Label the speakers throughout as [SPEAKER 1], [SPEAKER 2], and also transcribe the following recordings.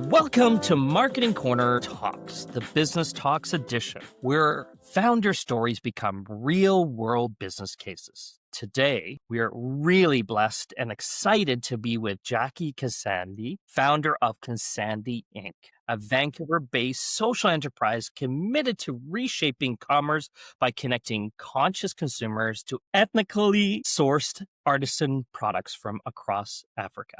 [SPEAKER 1] Welcome to Marketing Corner Talks, the Business Talks edition, where founder stories become real world business cases. Today, we are really blessed and excited to be with Jackee Kasandy, founder of Kasandy Inc., a Vancouver-based social enterprise committed to reshaping commerce by connecting conscious consumers to ethnically sourced artisan products from across Africa.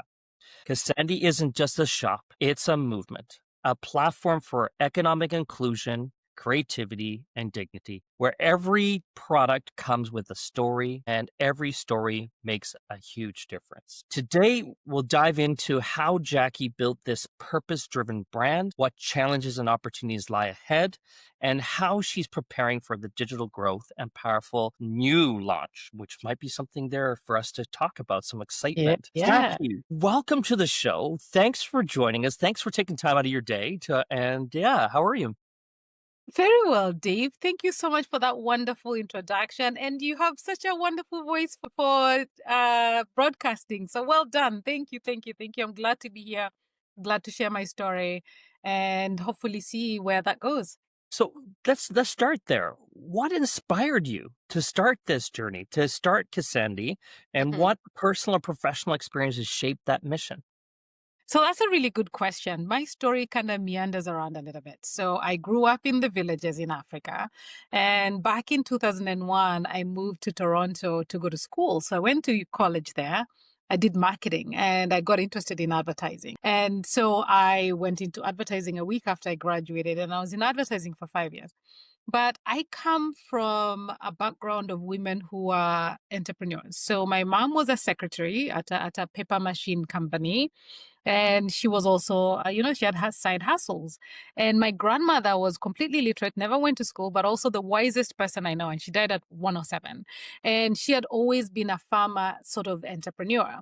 [SPEAKER 1] Kasandy isn't just a shop, it's a movement, a platform for economic inclusion, creativity, and dignity, where every product comes with a story and every story makes a huge difference. Today, we'll dive into how Jackee built this purpose-driven brand, what challenges and opportunities lie ahead, and how she's preparing for the digital growth and powerful new launch, which might be something there for us to talk about, some excitement.
[SPEAKER 2] Yeah.
[SPEAKER 1] Jackee, welcome to the show. Thanks for joining us. Thanks for taking time out of your day how are you?
[SPEAKER 2] Very well, Dave. Thank you so much for that wonderful introduction. And you have such a wonderful voice for broadcasting. So well done. Thank you, thank you, thank you. I'm glad to be here, glad to share my story and hopefully see where that goes.
[SPEAKER 1] So let's start there. What inspired you to start this journey, to start Kasandy, and what personal or professional experiences shaped that mission?
[SPEAKER 2] So that's a really good question. My story kind of meanders around a little bit. So I grew up in the villages in Africa. And back in 2001, I moved to Toronto to go to school. So I went to college there. I did marketing and I got interested in advertising. And so I went into advertising a week after I graduated, and I was in advertising for 5 years. But I come from a background of women who are entrepreneurs. So my mom was a secretary at a paper machine company. And she was also, she had her side hustles. And my grandmother was completely literate, never went to school, but also the wisest person I know. And she died at 107. And she had always been a farmer sort of entrepreneur.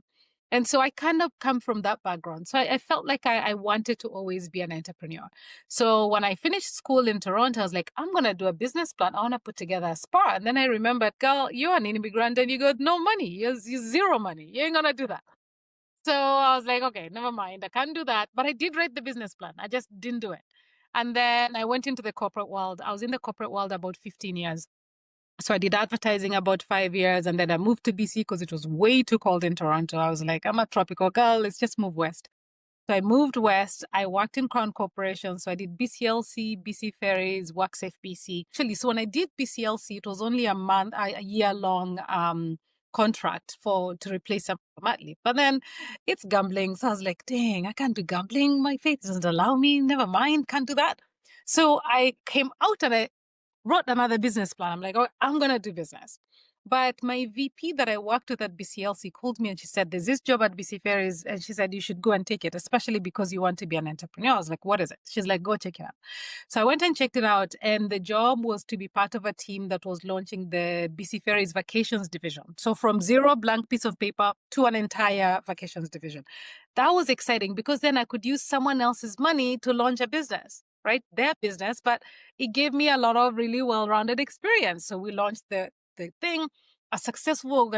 [SPEAKER 2] And so I kind of come from that background. So I felt like I wanted to always be an entrepreneur. So when I finished school in Toronto, I was like, I'm going to do a business plan. I want to put together a spa. And then I remembered, girl, you're an immigrant and you got no money. You zero money. You ain't going to do that. So I was like, okay, never mind. I can't do that. But I did write the business plan. I just didn't do it. And then I went into the corporate world. I was in the corporate world about 15 years. So I did advertising about 5 years. And then I moved to BC because it was way too cold in Toronto. I was like, I'm a tropical girl. Let's just move west. So I moved west. I worked in Crown Corporation. So I did BCLC, BC Ferries, WorkSafe BC. Actually, so when I did BCLC, it was only a year-long contract to replace a mat leave. But then it's gambling. So I was like, dang, I can't do gambling. My faith doesn't allow me. Never mind, can't do that. So I came out and I wrote another business plan. I'm like, oh, I'm going to do business. But my VP that I worked with at BCLC called me and she said, there's this job at BC Ferries. And she said, you should go and take it, especially because you want to be an entrepreneur. I was like, what is it? She's like, go check it out. So I went and checked it out. And the job was to be part of a team that was launching the BC Ferries vacations division. So from zero blank piece of paper to an entire vacations division. That was exciting because then I could use someone else's money to launch a business. Right? Their business, but it gave me a lot of really well-rounded experience. So we launched the thing, a successful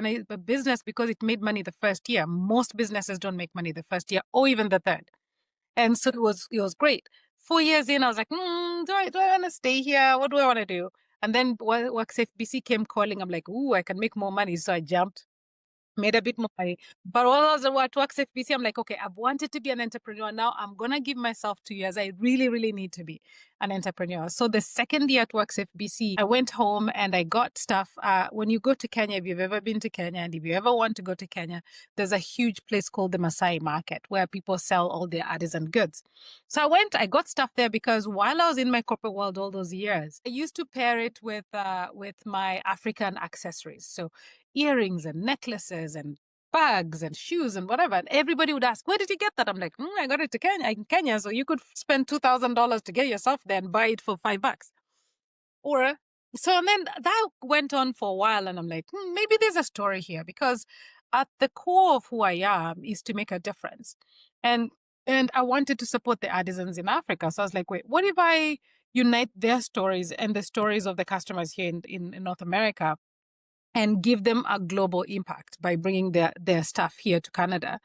[SPEAKER 2] business because it made money the first year. Most businesses don't make money the first year or even the third. And so it was great. 4 years in, I was like, do I want to stay here? What do I want to do? And then WorkSafe BC came calling. I'm like, ooh, I can make more money. So I jumped. Made a bit more money. But while I was at WorkSafe BC, I'm like, okay, I've wanted to be an entrepreneur. Now I'm going to give myself 2 years. I really, really need to be an entrepreneur. So the second year at WorkSafe BC, I went home and I got stuff. When you go to Kenya, if you've ever been to Kenya, and if you ever want to go to Kenya, there's a huge place called the Maasai Market where people sell all their artisan goods. So I got stuff there because while I was in my corporate world all those years, I used to pair it with my African accessories. So earrings and necklaces and bags and shoes and whatever. And everybody would ask, where did you get that? I'm like, I got it in Kenya. So you could spend $2,000 to get yourself there and buy it for $5. And then that went on for a while. And I'm like, maybe there's a story here because at the core of who I am is to make a difference. And I wanted to support the artisans in Africa. So I was like, wait, what if I unite their stories and the stories of the customers here in North America and give them a global impact by bringing their stuff here to Canada.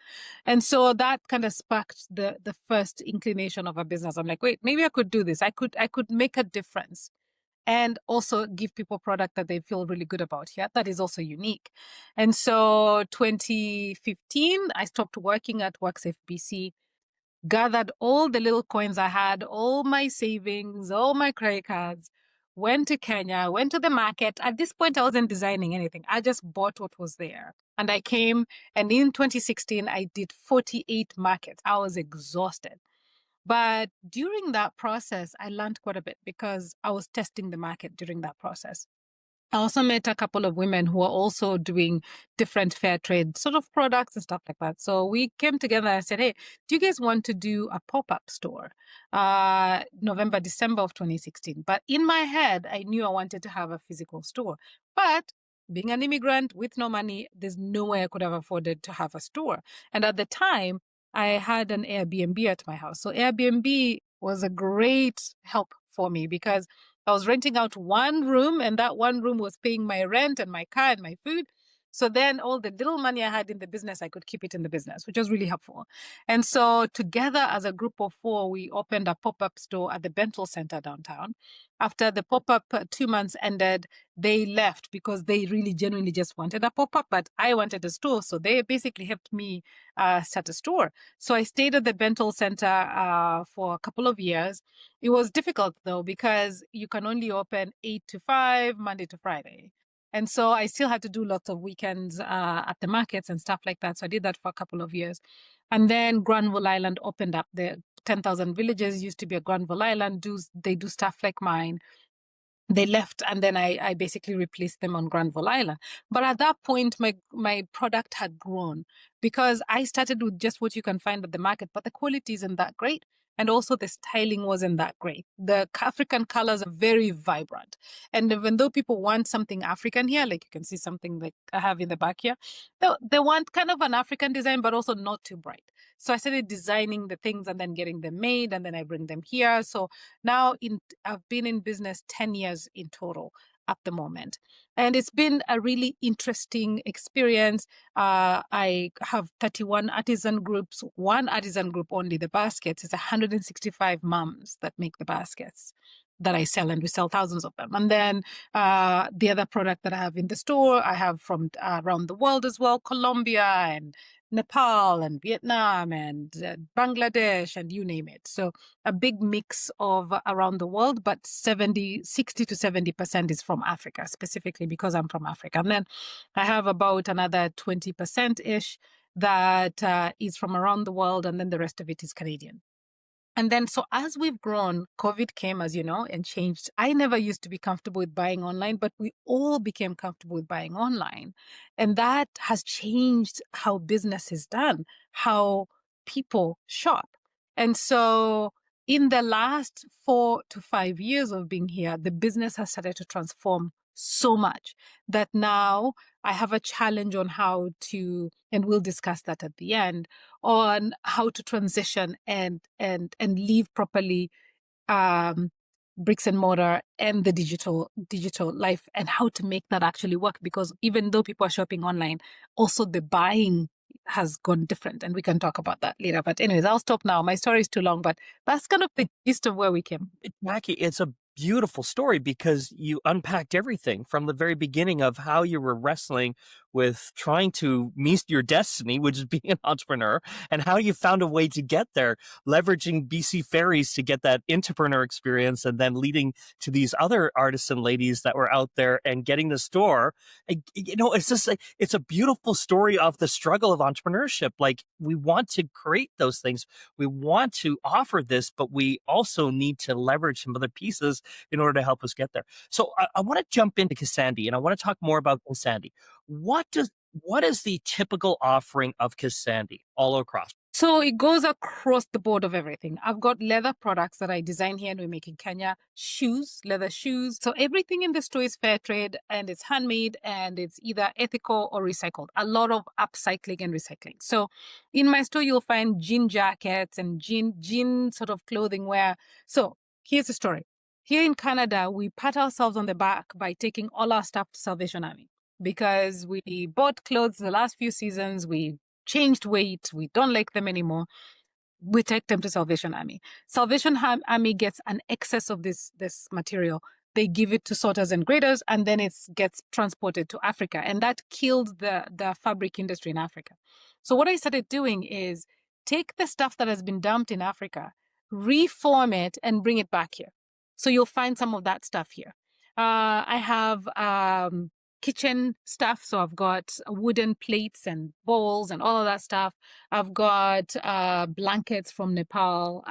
[SPEAKER 2] And so that kind of sparked the first inclination of a business. I'm like, wait, maybe I could do this. I could make a difference and also give people product that they feel really good about here that is also unique. And so 2015, I stopped working at WorkSafe BC, gathered all the little coins I had, all my savings, all my credit cards, went to Kenya, went to the market. At this point, I wasn't designing anything. I just bought what was there. And I came, and in 2016, I did 48 markets. I was exhausted. But during that process, I learned quite a bit because I was testing the market during that process. I also met a couple of women who are also doing different fair trade sort of products and stuff like that. So we came together and said, hey, do you guys want to do a pop-up store? November, December of 2016. But in my head, I knew I wanted to have a physical store. But being an immigrant with no money, there's no way I could have afforded to have a store. And at the time, I had an Airbnb at my house. So Airbnb was a great help for me because I was renting out one room, and that one room was paying my rent and my car and my food. So then all the little money I had in the business, I could keep it in the business, which was really helpful. And so together as a group of 4, we opened a pop-up store at the Bentel Center downtown. After the pop-up 2 months ended, they left because they really genuinely just wanted a pop-up, but I wanted a store. So they basically helped me start a store. So I stayed at the Bentel Center for a couple of years. It was difficult though, because you can only open 8 to 5, Monday to Friday. And so I still had to do lots of weekends at the markets and stuff like that. So I did that for a couple of years. And then Granville Island opened up. The 10,000 villages used to be a Granville Island. They do stuff like mine. They left, and then I basically replaced them on Granville Island. But at that point, my product had grown because I started with just what you can find at the market, but the quality isn't that great. And also the styling wasn't that great. The African colors are very vibrant. And even though people want something African here, like you can see something like I have in the back here, they want kind of an African design, but also not too bright. So I started designing the things and then getting them made, and then I bring them here. So now I've been in business 10 years in total at the moment. And it's been a really interesting experience. I have 31 artisan groups, one artisan group only, the baskets. It's 165 moms that make the baskets that I sell, and we sell thousands of them. And then the other product that I have in the store, I have from around the world as well, Colombia and Nepal and Vietnam and Bangladesh and you name it. So a big mix of around the world, but 60 to 70% is from Africa, specifically because I'm from Africa. And then I have about another 20%-ish that is from around the world, and then the rest of it is Canadian. And then, so as we've grown, COVID came, as you know, and changed. I never used to be comfortable with buying online, but we all became comfortable with buying online. And that has changed how business is done, how people shop. And so in the last 4 to 5 years of being here, the business has started to transform so much that now I have a challenge on how to, and we'll discuss that at the end, on how to transition and live properly bricks and mortar and the digital life, and how to make that actually work. Because even though people are shopping online, also the buying has gone different, and we can talk about that later. But anyways, I'll stop now. My story is too long, but that's kind of the gist of where we came.
[SPEAKER 1] Jackee, it's a beautiful story because you unpacked everything from the very beginning of how you were wrestling with trying to meet your destiny, which is being an entrepreneur, and how you found a way to get there, leveraging BC ferries to get that entrepreneur experience, and then leading to these other artisan ladies that were out there and getting the store. It's just like, it's a beautiful story of the struggle of entrepreneurship. Like, we want to create those things. We want to offer this, but we also need to leverage some other pieces in order to help us get there. So I want to jump into Kasandy, and I want to talk more about Kasandy. What is the typical offering of Kasandy all across?
[SPEAKER 2] So it goes across the board of everything. I've got leather products that I design here and we make in Kenya, shoes, leather shoes. So everything in the store is fair trade, and it's handmade, and it's either ethical or recycled. A lot of upcycling and recycling. So in my store, you'll find jean jackets and jean sort of clothing wear. So here's the story. Here in Canada, we pat ourselves on the back by taking all our stuff to Salvation Army. because we bought clothes the last few seasons, we changed weight, we don't like them anymore. We take them to Salvation Army. Salvation Army gets an excess of this material. They give it to sorters and graders, and then it gets transported to Africa. And that killed the fabric industry in Africa. So what I started doing is take the stuff that has been dumped in Africa, reform it, and bring it back here. So you'll find some of that stuff here. I have kitchen stuff. So I've got wooden plates and bowls and all of that stuff. I've got blankets from Nepal,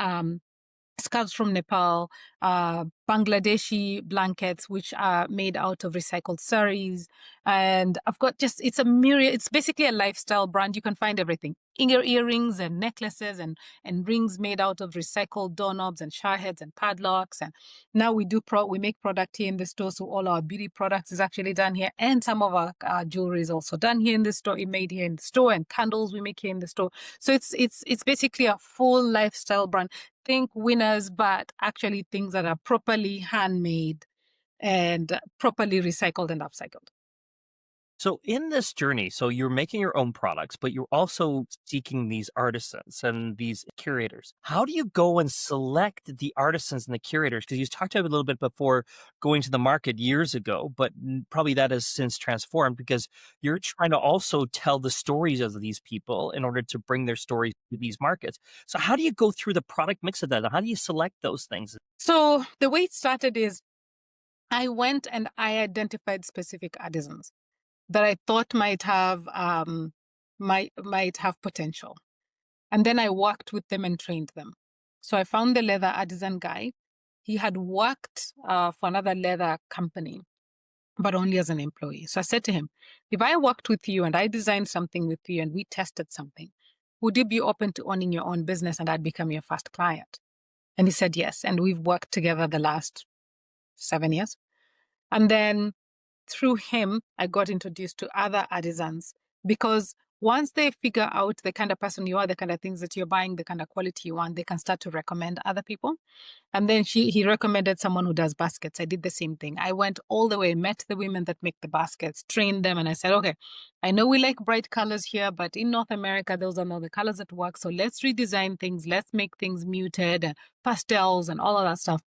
[SPEAKER 2] scarves from Nepal, Bangladeshi blankets, which are made out of recycled saris. And I've got it's a myriad, it's basically a lifestyle brand. You can find everything. Earrings and necklaces and rings made out of recycled doorknobs and shower heads and padlocks. And now we make product here in the store. So all our beauty products is actually done here. And some of our jewelry is also done here in the store, made here in the store, and candles we make here in the store. So it's basically a full lifestyle brand. Think Winners, but actually things that are properly handmade and properly recycled and upcycled.
[SPEAKER 1] So in this journey, so you're making your own products, but you're also seeking these artisans and these curators. How do you go and select the artisans and the curators? Because you talked about it a little bit before going to the market years ago, but probably that has since transformed because you're trying to also tell the stories of these people in order to bring their stories to these markets. So how do you go through the product mix of that? How do you select those things?
[SPEAKER 2] So the way it started is I went and I identified specific artisans that I thought might have potential. And then I worked with them and trained them. So I found the leather artisan guy. He had worked for another leather company, but only as an employee. So I said to him, if I worked with you and I designed something with you and we tested something, would you be open to owning your own business and I'd become your first client? And he said yes. And we've worked together the last 7 years. And then through him, I got introduced to other artisans because once they figure out the kind of person you are, the kind of things that you're buying, the kind of quality you want, they can start to recommend other people. And then he recommended someone who does baskets. I did the same thing. I went all the way, met the women that make the baskets, trained them. And I said, okay, I know we like bright colors here, but in North America, those are not the colors that work. So let's redesign things. Let's make things muted and pastels and all of that stuff.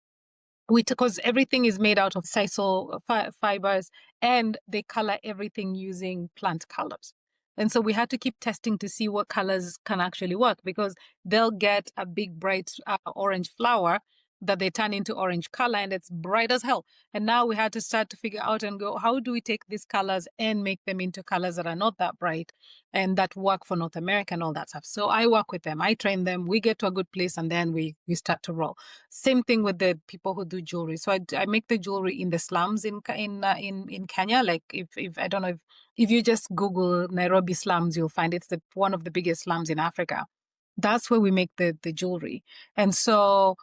[SPEAKER 2] Because everything is made out of sisal fibers and they color everything using plant colors. And so we had to keep testing to see what colors can actually work because they'll get a big bright orange flower that they turn into orange color and it's bright as hell. And now we had to start to figure out and go, how do we take these colors and make them into colors that are not that bright and that work for North America and all that stuff. So I work with them, I train them, we get to a good place and then we start to roll. Same thing with the people who do jewelry. So I make the jewelry in the slums in Kenya. Like if I don't know if you just Google Nairobi slums, you'll find it's one of the biggest slums in Africa. That's where we make the jewelry. And so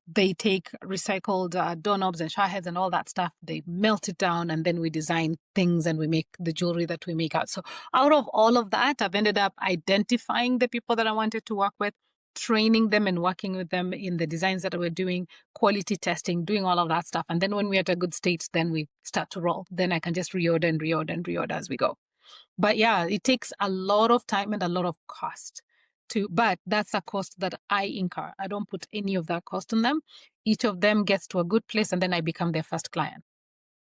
[SPEAKER 2] they take recycled doorknobs and shower heads and all that stuff. They melt it down and then we design things and we make the jewelry that we make out. So out of all of that, I've ended up identifying the people that I wanted to work with, training them and working with them in the designs that we're doing, quality testing, doing all of that stuff. And then when we're at a good state, then we start to roll. Then I can just reorder and reorder and reorder as we go. But yeah, it takes a lot of time and a lot of cost but that's a cost that I incur. I don't put any of that cost on them. Each of them gets to a good place and then I become their first client.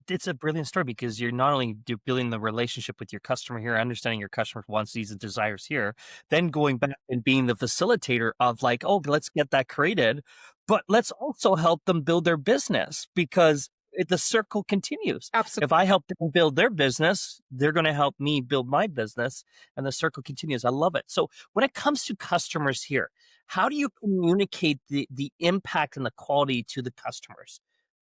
[SPEAKER 1] It's a brilliant story because you're not only building the relationship with your customer here, understanding your customer wants these and desires here, then going back and being the facilitator of like, oh, let's get that created, but let's also help them build their business because the circle continues.
[SPEAKER 2] Absolutely.
[SPEAKER 1] If I help them build their business, they're going to help me build my business and the circle continues. I love it. So when it comes to customers here, how do you communicate the impact and the quality to the customers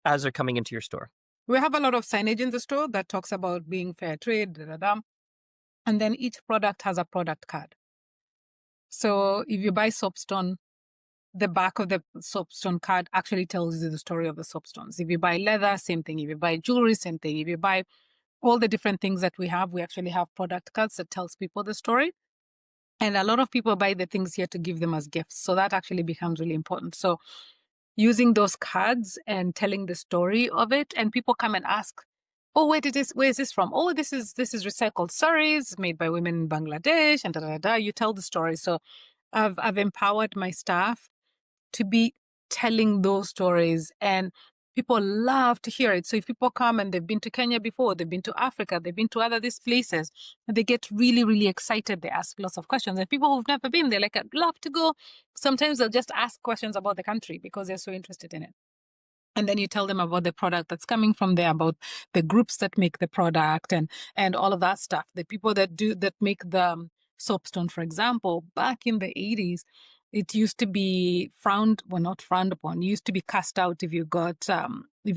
[SPEAKER 1] as they're coming into your store?
[SPEAKER 2] We have a lot of signage in the store that talks about being fair trade, and then each product has a product card. So if you buy soapstone, the back of the soapstone card actually tells you the story of the soapstones. If you buy leather, same thing. If you buy jewelry, same thing. If you buy all the different things that we actually have product cards that tells people the story. And a lot of people buy the things here to give them as gifts. So that actually becomes really important. So using those cards and telling the story of it, and people come and ask, Oh, where is this from? Oh, this is recycled saris made by women in Bangladesh, and da da da. You tell the story. So I've empowered my staff to be telling those stories, and people love to hear it. So if people come and they've been to Kenya before, they've been to Africa, they've been to other these places, and they get really, really excited. They ask lots of questions. And people who've never been, they're like, I'd love to go. Sometimes they'll just ask questions about the country because they're so interested in it. And then you tell them about the product that's coming from there, about the groups that make the product and all of that stuff. The people that make the soapstone, for example, back in the 80s, it used to be not frowned upon. It used to be cast out if you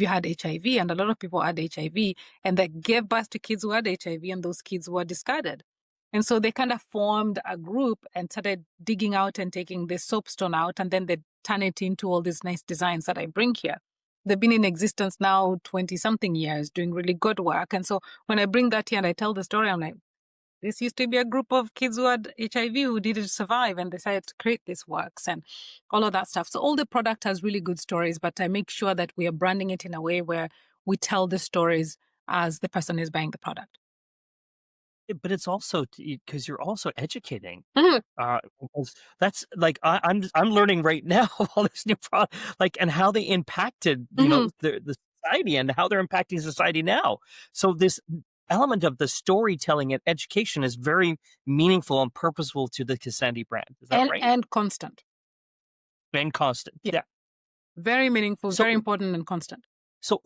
[SPEAKER 2] had HIV, and a lot of people had HIV, and they gave birth to kids who had HIV, and those kids were discarded. And so they kind of formed a group and started digging out and taking the soapstone out, and then they turn it into all these nice designs that I bring here. They've been in existence now 20-something years, doing really good work. And so when I bring that here and I tell the story, I'm like, this used to be a group of kids who had HIV who needed to survive and decided to create these works and all of that stuff. So all the product has really good stories, but I make sure that we are branding it in a way where we tell the stories as the person is buying the product.
[SPEAKER 1] But it's also because you're also educating.
[SPEAKER 2] Mhm.
[SPEAKER 1] Because that's like I'm learning right now all this new product, like, and how they impacted the society and how they're impacting society now. So this element of the storytelling and education is very meaningful and purposeful to the Kasandy brand. Is that right?
[SPEAKER 2] And constant.
[SPEAKER 1] And constant. Yeah.
[SPEAKER 2] Very meaningful,
[SPEAKER 1] So-
[SPEAKER 2] very important and constant.
[SPEAKER 1] So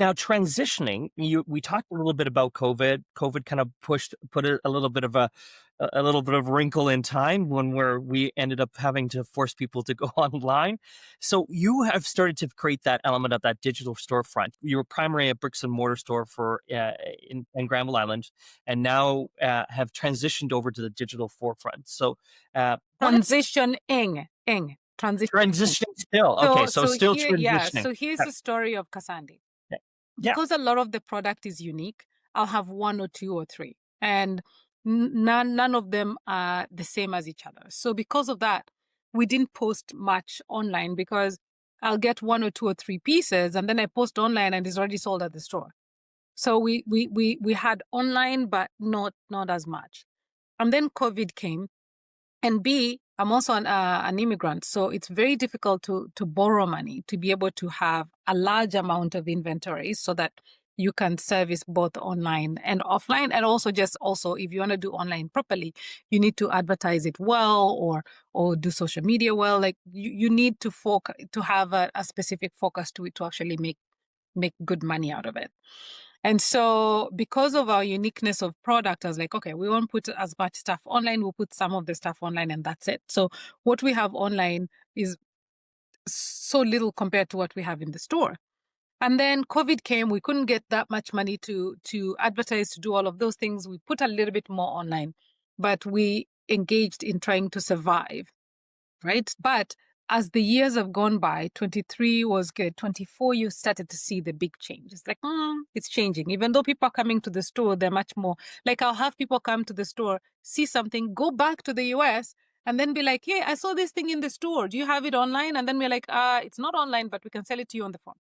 [SPEAKER 1] now transitioning, we talked a little bit about COVID. COVID kind of put a little bit of a little bit of wrinkle in time where we ended up having to force people to go online. So you have started to create that element of that digital storefront. You were primarily a bricks and mortar store for in Granville Island, and now have transitioned over to the digital forefront. So
[SPEAKER 2] Transitioning.
[SPEAKER 1] Transitioning still. Okay, so still transitioning.
[SPEAKER 2] So here's the story of Kasandy.
[SPEAKER 1] Yeah.
[SPEAKER 2] Because a lot of the product is unique, I'll have one or two or three, and none of them are the same as each other. So because of that, we didn't post much online because I'll get one or two or three pieces, and then I post online and it's already sold at the store. So we had online, but not as much. And then COVID came. And B, I'm also an immigrant, so it's very difficult to borrow money to be able to have a large amount of inventory so that you can service both online and offline. And also if you want to do online properly, you need to advertise it well or do social media well. Like you need to have a specific focus to it to actually make good money out of it. And so because of our uniqueness of product, I was like, okay, we won't put as much stuff online. We'll put some of the stuff online and that's it. So what we have online is so little compared to what we have in the store. And then COVID came, we couldn't get that much money to advertise, to do all of those things. We put a little bit more online, but we engaged in trying to survive, right? But as the years have gone by, 23 was good. 24, you started to see the big change. It's like, it's changing. Even though people are coming to the store, they're much more like, I'll have people come to the store, see something, go back to the US, and then be like, hey, I saw this thing in the store. Do you have it online? And then we're like, it's not online, but we can sell it to you on the phone.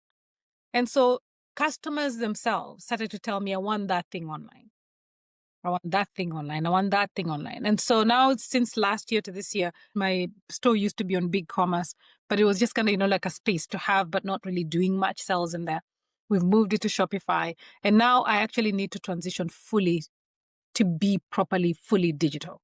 [SPEAKER 2] And so customers themselves started to tell me, I want that thing online. I want that thing online. I want that thing online. And so now, since last year to this year, my store used to be on big commerce, but it was just kind of, like a space to have, but not really doing much sales in there. We've moved it to Shopify. And now I actually need to transition fully to be properly, fully digital,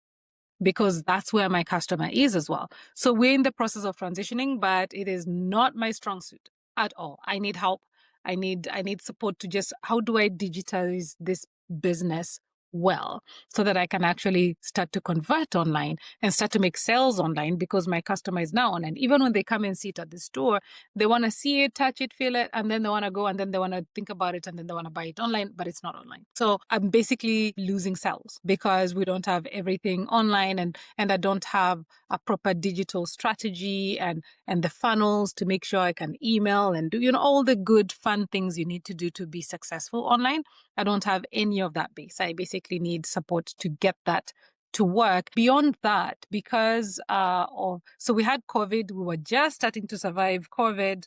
[SPEAKER 2] because that's where my customer is as well. So we're in the process of transitioning, but it is not my strong suit at all. I need help. I need support to just, how do I digitize this business well so that I can actually start to convert online and start to make sales online, because my customer is now online. Even when they come and see it at the store, they want to see it, touch it, feel it, and then they want to go, and then they want to think about it, and then they want to buy it online, but it's not online. So I'm basically losing sales because we don't have everything online, and I don't have a proper digital strategy and the funnels to make sure I can email and do, all the good fun things you need to do to be successful online. I don't have any of that base. I basically need support to get that to work. Beyond that, because so we had COVID, we were just starting to survive COVID.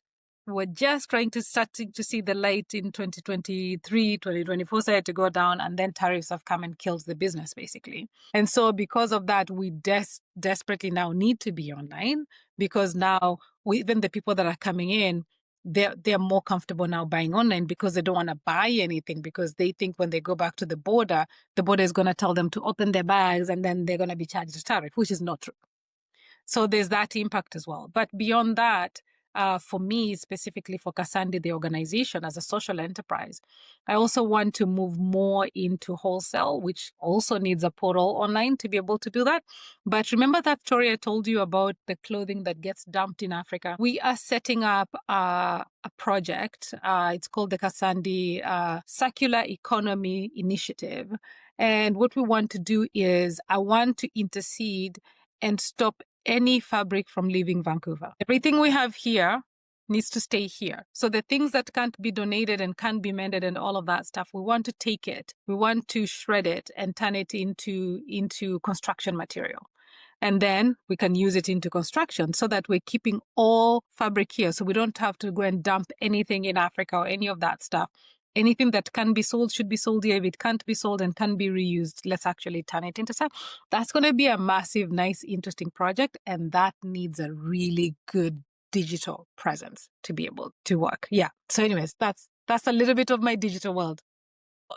[SPEAKER 2] We're just starting to see the light in 2023, 2024 started to go down, and then tariffs have come and killed the business, basically. And so because of that, we desperately now need to be online, because now even the people that are coming in, they're more comfortable now buying online because they don't want to buy anything, because they think when they go back to the border is going to tell them to open their bags and then they're going to be charged a tariff, which is not true. So there's that impact as well. But beyond that, for me, specifically for Kasandy, the organization as a social enterprise, I also want to move more into wholesale, which also needs a portal online to be able to do that. But remember that story I told you about the clothing that gets dumped in Africa? We are setting up a project. It's called the Kasandy Circular Economy Initiative. And what we want to do is I want to intercede and stop any fabric from leaving Vancouver. Everything we have here needs to stay here. So the things that can't be donated and can't be mended and all of that stuff, we want to take it, we want to shred it and turn it into construction material. And then we can use it into construction so that we're keeping all fabric here. So we don't have to go and dump anything in Africa or any of that stuff. Anything that can be sold should be sold here. If it can't be sold and can be reused, let's actually turn it into stuff. That's going to be a massive, nice, interesting project. And that needs a really good digital presence to be able to work. Yeah. So anyways, that's a little bit of my digital world.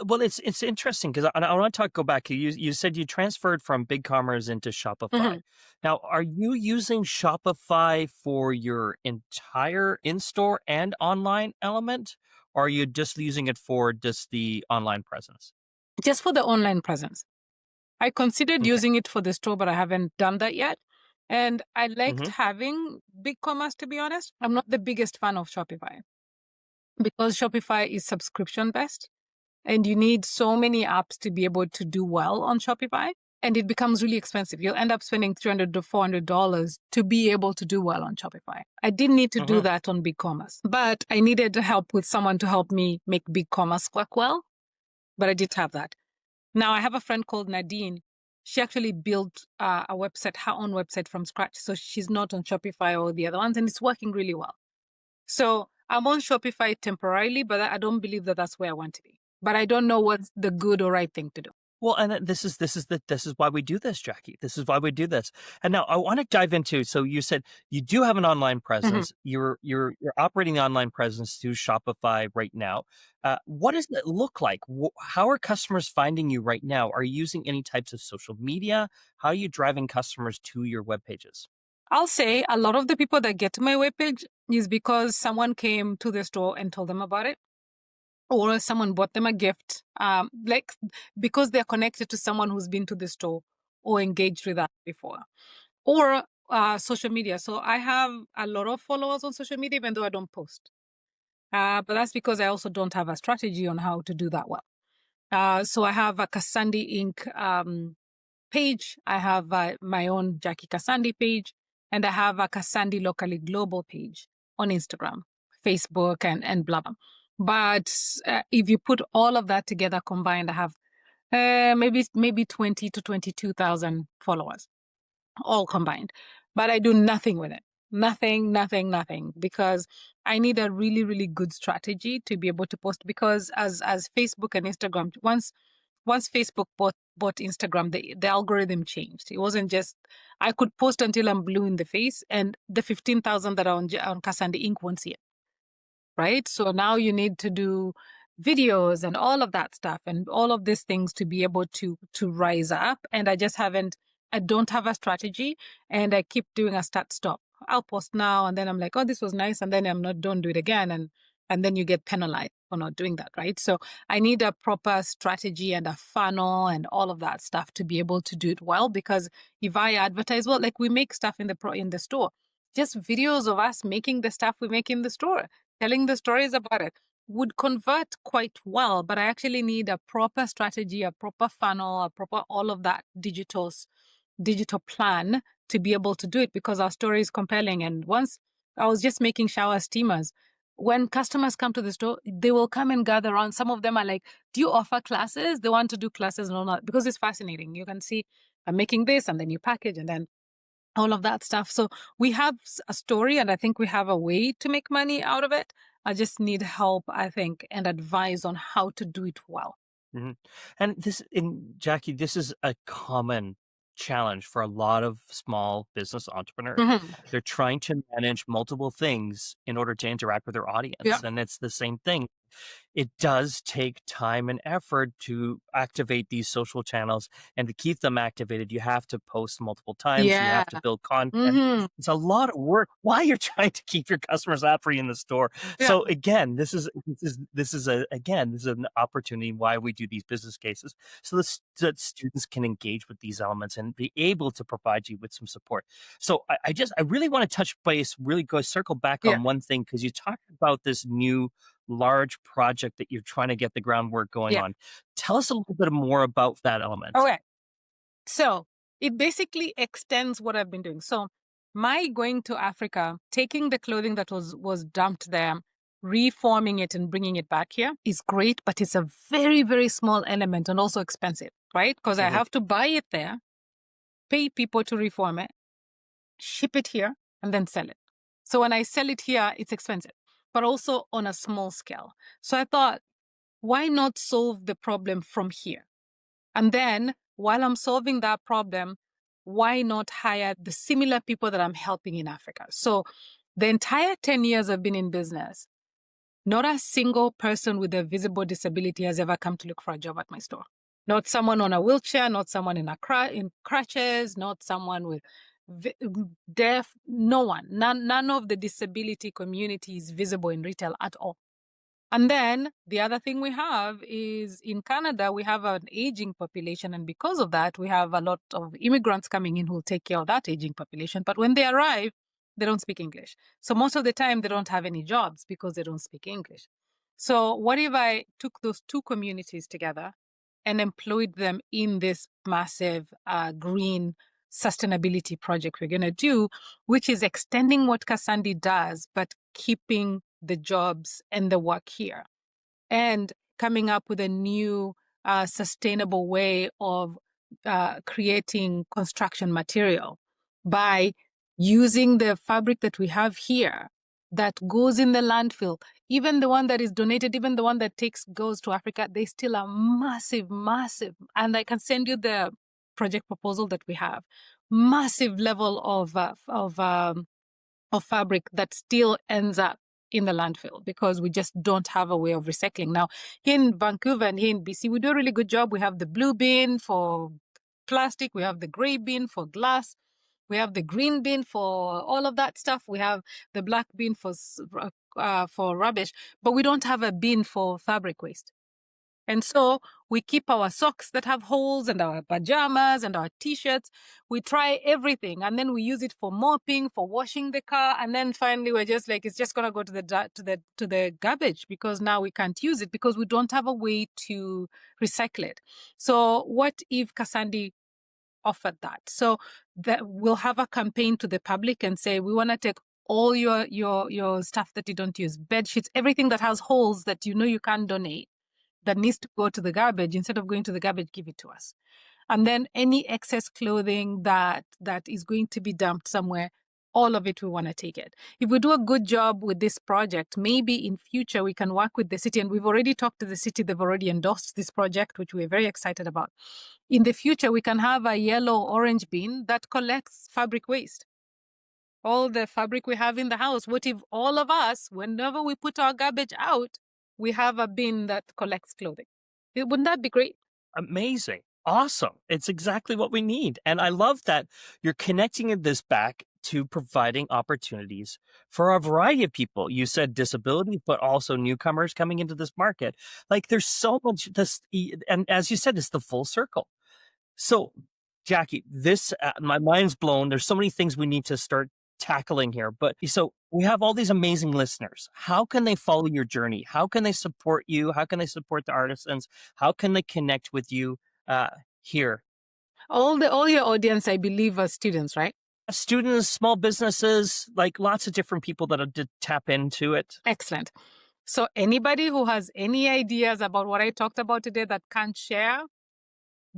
[SPEAKER 1] Well, it's interesting because I want to go back. You said you transferred from BigCommerce into Shopify.
[SPEAKER 2] Mm-hmm.
[SPEAKER 1] Now, are you using Shopify for your entire in-store and online element, or are you just using it for just the online presence?
[SPEAKER 2] Just for the online presence. I considered using it for the store, but I haven't done that yet. And I liked having BigCommerce, to be honest. I'm not the biggest fan of Shopify because Shopify is subscription-based. And you need so many apps to be able to do well on Shopify. And it becomes really expensive. You'll end up spending $300 to $400 to be able to do well on Shopify. I didn't need to do that on BigCommerce, but I needed help with someone to help me make BigCommerce work well. But I did have that. Now I have a friend called Nadine. She actually built a website, her own website from scratch. So she's not on Shopify or the other ones, and it's working really well. So I'm on Shopify temporarily, but I don't believe that that's where I want to be. But I don't know what's the good or right thing to do.
[SPEAKER 1] Well, and this is why we do this, Jackee. This is why we do this. And now I want to dive into. So you said you do have an online presence. You're operating the online presence through Shopify right now. What does it look like? How are customers finding you right now? Are you using any types of social media? How are you driving customers to your web pages?
[SPEAKER 2] I'll say a lot of the people that get to my webpage is because someone came to the store and told them about it, or someone bought them a gift, because they're connected to someone who's been to the store or engaged with that before, or social media. So I have a lot of followers on social media, even though I don't post. But that's because I also don't have a strategy on how to do that well. So I have a Kasandy Inc. Page. I have my own Jackee Kasandy page, and I have a Kasandy Locally Global page on Instagram, Facebook, and blah, blah. But if you put all of that together combined, I have maybe 20 to 22,000 followers, all combined. But I do nothing with it. Nothing, because I need a really, really good strategy to be able to post, because as Facebook and Instagram, once Facebook bought Instagram, the algorithm changed. It wasn't just, I could post until I'm blue in the face, and the 15,000 that are on Kasandy Inc. won't see it. Right? So now you need to do videos and all of that stuff and all of these things to be able to rise up. And I don't have a strategy, and I keep doing a start-stop. I'll post now, and then I'm like, oh, this was nice, and then don't do it again. And then you get penalized for not doing that, right? So I need a proper strategy and a funnel and all of that stuff to be able to do it well. Because if I advertise, well, like we make stuff in the store, just videos of us making the stuff we make in the store, telling the stories about it, would convert quite well. But I actually need a proper strategy, a proper funnel, a proper all of that digital plan to be able to do it, because our story is compelling. And once I was just making shower steamers, when customers come to the store, they will come and gather around. Some of them are like, do you offer classes? They want to do classes and all that, because it's fascinating. You can see I'm making this, and then you package, and then all of that stuff. So we have a story, and I think we have a way to make money out of it. I just need help, I think, and advice on how to do it well.
[SPEAKER 1] Mhm. And Jackee, this is a common challenge for a lot of small business entrepreneurs.
[SPEAKER 2] Mhm.
[SPEAKER 1] They're trying to manage multiple things in order to interact with their
[SPEAKER 2] Yeah.
[SPEAKER 1] audience. And it's the same thing. It does take time and effort to activate these social channels, and to keep them activated, you have to post multiple times. You
[SPEAKER 2] Yeah.
[SPEAKER 1] have to build content.
[SPEAKER 2] Hmm.
[SPEAKER 1] It's a lot of work while you're trying to keep your customers happy in the store.
[SPEAKER 2] Yeah.
[SPEAKER 1] So again, this is an opportunity why we do these business cases, so that students can engage with these elements and be able to provide you with some support. So I really want to touch base, really go circle back
[SPEAKER 2] Yeah.
[SPEAKER 1] on one thing, because you talked about this new large project that you're trying to get the groundwork going
[SPEAKER 2] Yeah.
[SPEAKER 1] on. Tell us a little bit more about that element.
[SPEAKER 2] Okay. So it basically extends what I've been doing. So my going to Africa, taking the clothing that was dumped there, reforming it and bringing it back here is great, but it's a very, very small element and also expensive, right? Because I
[SPEAKER 1] Mhm.
[SPEAKER 2] have to buy it there, pay people to reform it, ship it here, and then sell it. So when I sell it here, it's expensive, but also on a small scale. So I thought, why not solve the problem from here? And then while I'm solving that problem, why not hire the similar people that I'm helping in Africa? So the entire 10 years I've been in business, not a single person with a visible disability has ever come to look for a job at my store. Not someone on a wheelchair, not someone in crutches, not someone with deaf, no one. None of the disability community is visible in retail at all. And then the other thing we have is in Canada, we have an aging population. And because of that, we have a lot of immigrants coming in who will take care of that aging population. But when they arrive, they don't speak English. So most of the time, they don't have any jobs because they don't speak English. So what if I took those two communities together and employed them in this massive green sustainability project we're going to do, which is extending what Kasandy does, but keeping the jobs and the work here, and coming up with a new sustainable way of creating construction material by using the fabric that we have here that goes in the landfill. Even the one that is donated, even the one that goes to Africa, they still are massive, massive. And I can send you the project proposal that we have. Massive level of fabric that still ends up in the landfill because we just don't have a way of recycling. Now, here in Vancouver and here in BC, we do a really good job. We have the blue bin for plastic. We have the gray bin for glass. We have the green bin for all of that stuff. We have the black bin for rubbish, but we don't have a bin for fabric waste. And so we keep our socks that have holes and our pajamas and our t-shirts. We try everything, and then we use it for mopping, for washing the car, and then finally we're just like, it's just gonna go to the garbage because now we can't use it because we don't have a way to recycle it. So what if Kasandy offered that? So that we'll have a campaign to the public and say, we want to take all your stuff that you don't use, bed sheets, everything that has holes that you know you can't donate, that needs to go to the garbage, instead of going to the garbage, give it to us. And then any excess clothing that is going to be dumped somewhere, all of it, we want to take it. If we do a good job with this project, maybe in future we can work with the city, and we've already talked to the city. They've already endorsed this project, which we're very excited about. In the future, we can have a yellow orange bin that collects fabric waste. All the fabric we have in the house. What if all of us, whenever we put our garbage out, we have a bin that collects clothing? Wouldn't that be great?
[SPEAKER 1] Amazing. Awesome. It's exactly what we need. And I love that you're connecting this back to providing opportunities for a variety of people. You said disability, but also newcomers coming into this market. Like there's so much this, and as you said, it's the full circle. So, Jackee, this my mind's blown. There's so many things we need to start tackling here. But so we have all these amazing listeners. How can they follow your journey? How can they support you? How can they support the artisans? How can they connect with you here?
[SPEAKER 2] All your audience, I believe, are students, right?
[SPEAKER 1] Students, small businesses, like lots of different people that did tap into it.
[SPEAKER 2] Excellent. So anybody who has any ideas about what I talked about today that can't share,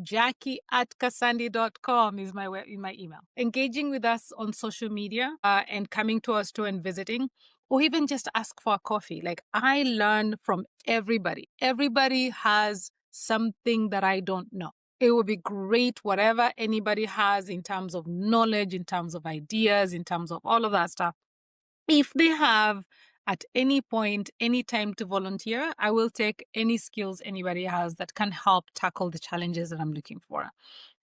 [SPEAKER 2] Jackee@kasandy.com is my email. Engaging with us on social media and coming to our store and visiting, or even just ask for a coffee. Like, I learn from everybody. Everybody has something that I don't know. It would be great, whatever anybody has in terms of knowledge, in terms of ideas, in terms of all of that stuff. If they have at any point, any time to volunteer, I will take any skills anybody has that can help tackle the challenges that I'm looking for.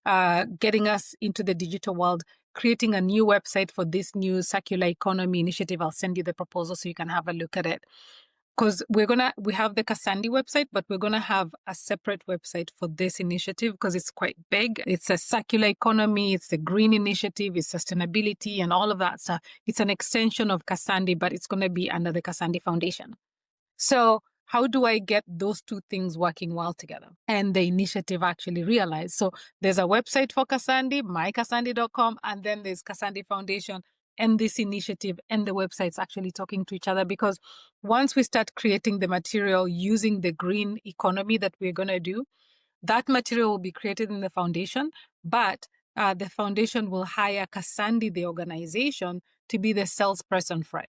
[SPEAKER 2] Getting us into the digital world, creating a new website for this new circular economy initiative. I'll send you the proposal so you can have a look at it. Because we have the Kasandy website, but we're gonna have a separate website for this initiative because it's quite big. It's a circular economy, it's the green initiative, it's sustainability and all of that stuff. It's an extension of Kasandy, but it's gonna be under the Kasandy Foundation. So how do I get those two things working well together? And the initiative actually realized. So there's a website for Kasandy, mykasandy.com, and then there's Kasandy Foundation. And this initiative and the website's actually talking to each other, because once we start creating the material using the green economy that we're going to do, that material will be created in the foundation, but the foundation will hire Kasandy, the organization, to be the salesperson for it.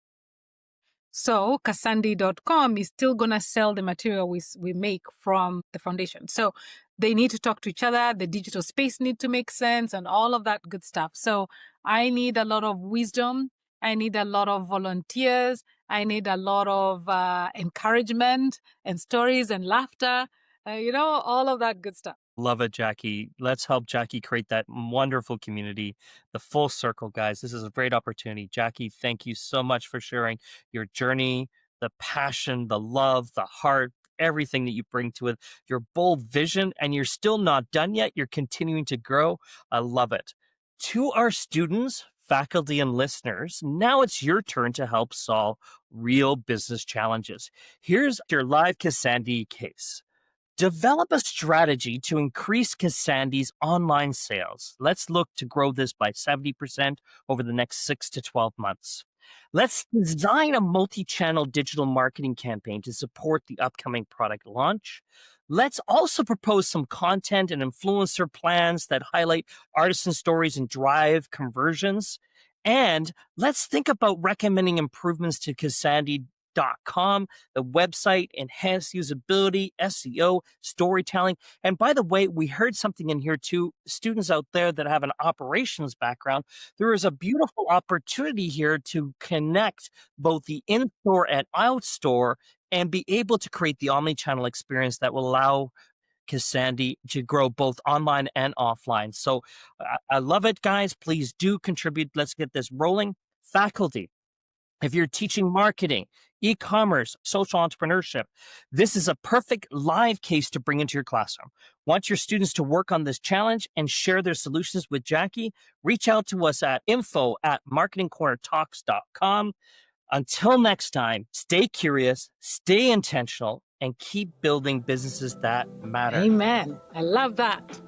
[SPEAKER 2] So Kasandy.com is still going to sell the material we make from the foundation. So they need to talk to each other. The digital space need to make sense and all of that good stuff. So I need a lot of wisdom. I need a lot of volunteers. I need a lot of encouragement and stories and laughter, all of that good stuff.
[SPEAKER 1] Love it, Jackee. Let's help Jackee create that wonderful community, the full circle, guys. This is a great opportunity. Jackee, thank you so much for sharing your journey, the passion, the love, the heart, everything that you bring to it, your bold vision, and you're still not done yet. You're continuing to grow. I love it. To our students, faculty, and listeners, now it's your turn to help solve real business challenges. Here's your live Kasandy case. Develop a strategy to increase Kasandy's online sales. Let's look to grow this by 70% over the next 6 to 12 months. Let's design a multi-channel digital marketing campaign to support the upcoming product launch. Let's also propose some content and influencer plans that highlight artisan stories and drive conversions. And let's think about recommending improvements to Kasandy.com, the website, enhanced usability, SEO, storytelling. And by the way, we heard something in here too. Students out there that have an operations background, there is a beautiful opportunity here to connect both the in-store and out-store and be able to create the omni-channel experience that will allow Kasandy to grow both online and offline. So I love it, guys. Please do contribute. Let's get this rolling. Faculty, if you're teaching marketing, e-commerce, social entrepreneurship, this is a perfect live case to bring into your classroom. Want your students to work on this challenge and share their solutions with Jackee? Reach out to us at info@marketingcornertalks.com. Until next time, stay curious, stay intentional, and keep building businesses that matter.
[SPEAKER 2] Amen. I love that.